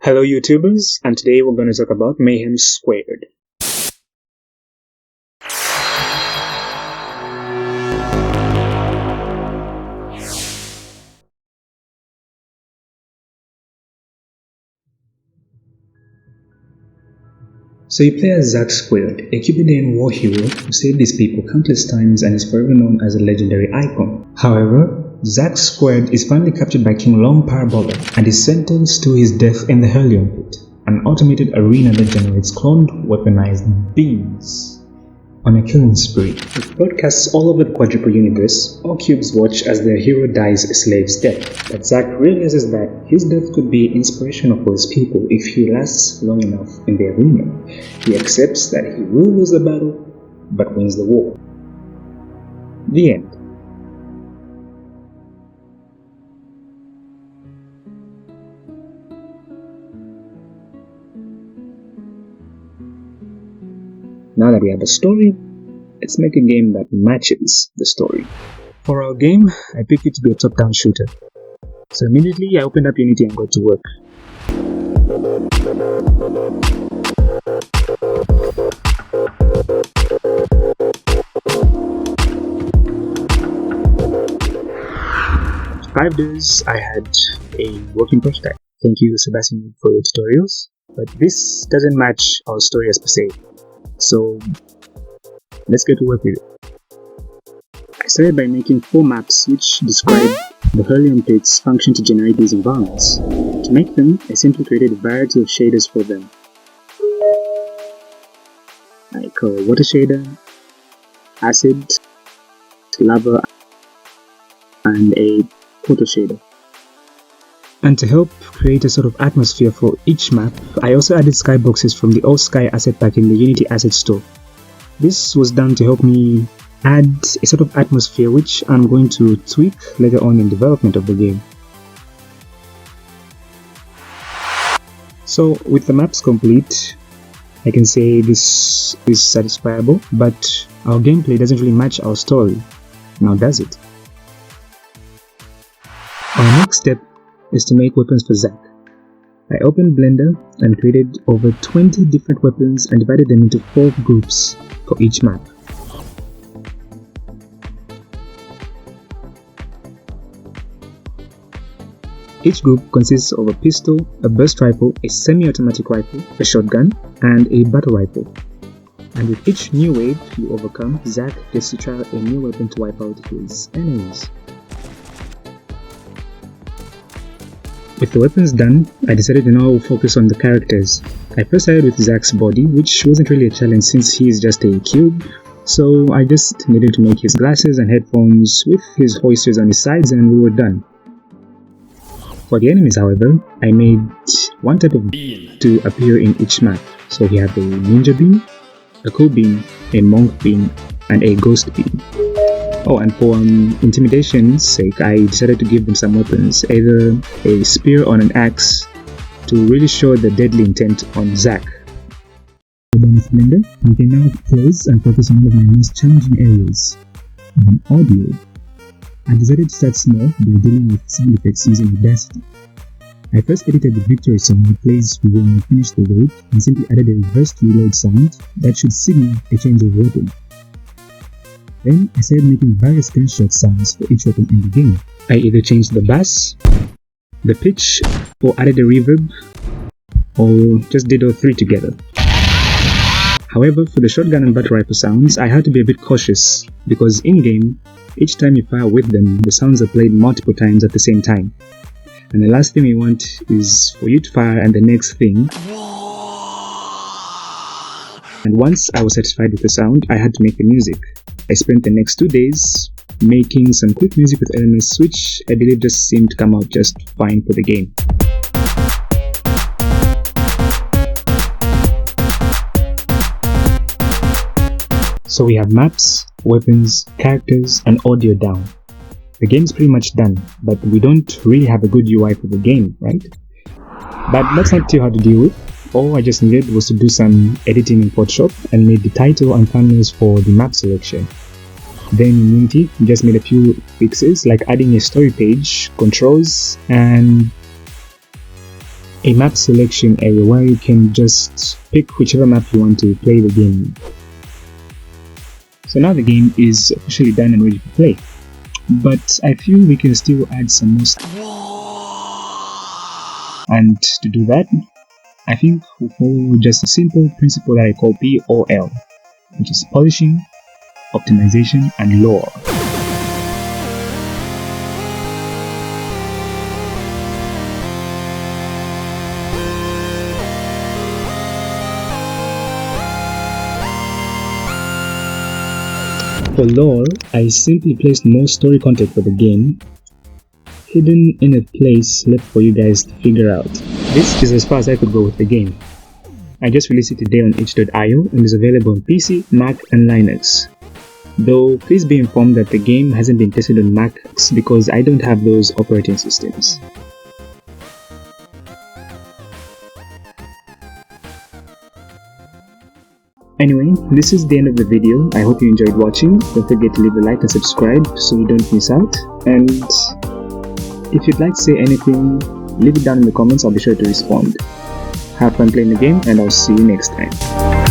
Hello YouTubers, and today we're going to talk about Mayhem Squared. So you play as Zack Squared, a Cupidian war hero who saved his people countless times and is forever known as a legendary icon. However, Zack Squared is finally captured by King Long Parabola and is sentenced to his death in the Helium Pit, an automated arena that generates cloned, weaponized beings. On a killing spree, with broadcasts all over the quadruple universe, all cubes watch as their hero dies a slave's death. But Zack realizes that his death could be inspirational for his people if he lasts long enough in the arena. He accepts that he will lose the battle, but wins the war. The end. Now that we have a story, let's make a game that matches the story. For our game, I picked it to be a top-down shooter. So immediately I opened up Unity and got to work. For 5 days, I had a working prototype. Thank you, Sebastian, for your tutorials. But this doesn't match our story as per se. So let's get to work with it. I started by making 4 maps which describe the Helium Pit's function to generate these environments. To make them, I simply created a variety of shaders for them, like a water shader, acid, lava, and a photo shader. And to help create a sort of atmosphere for each map, I also added skyboxes from the All Sky asset pack in the Unity asset store. This was done to help me add a sort of atmosphere which I'm going to tweak later on in development of the game. So with the maps complete, I can say this is satisfiable, but our gameplay doesn't really match our story. Now does it? Our next step is to make weapons for Zack. I opened Blender and created over 20 different weapons and divided them into 4 groups for each map. Each group consists of a pistol, a burst rifle, a semi-automatic rifle, a shotgun, and a battle rifle. And with each new wave you overcome, Zack gets to try a new weapon to wipe out his enemies. With the weapons done, I decided to now focus on the characters. I first started with Zack's body, which wasn't really a challenge since he is just a cube, so I just needed to make his glasses and headphones with his hoisters on his sides and we were done. For the enemies, however, I made one type of beam to appear in each map. So we have a ninja beam, a cool beam, a monk beam, and a ghost beam. Oh, and for intimidation's sake, I decided to give them some weapons, either a spear or an axe, to really show the deadly intent on Zack. Done with Blender, we can now close and focus on one of my most challenging areas, audio. I decided to start small by dealing with sound effects using Audacity. I first edited the victory song that plays when we finish the raid and simply added a reversed reload sound that should signal a change of weapon. Then I started making various gunshot sounds for each weapon in the game. I either changed the bass, the pitch, or added a reverb, or just did all 3 together. However, for the shotgun and battle rifle sounds, I had to be a bit cautious, because in-game, each time you fire with them, the sounds are played multiple times at the same time. And the last thing we want is for you to fire and the next thing. And once I was satisfied with the sound, I had to make the music. I spent the next 2 days making some quick music with elements which I believe just seemed to come out just fine for the game. So we have maps, weapons, characters, and audio down. The game is pretty much done, but we don't really have a good UI for the game, right? But that's not too hard to deal with. All I just needed was to do some editing in Photoshop and made the title and thumbnails for the map selection. Then in Unity, just made a few fixes like adding a story page, controls, and a map selection area where you can just pick whichever map you want to play the game. So now the game is officially done and ready to play, but I feel we can still add some more stuff. And to do that, I think we'll follow just a simple principle that I call POL, which is polishing, optimization, and lore. For lore, I simply placed more story content for the game, hidden in a place left for you guys to figure out. This is as far as I could go with the game. I just released it today on itch.io and is available on PC, Mac, and Linux. Though please be informed that the game hasn't been tested on Macs because I don't have those operating systems. Anyway, this is the end of the video. I hope you enjoyed watching. Don't forget to leave a like and subscribe so you don't miss out. And if you'd like to say anything, leave it down in the comments. I'll be sure to respond. Have fun playing the game, and I'll see you next time.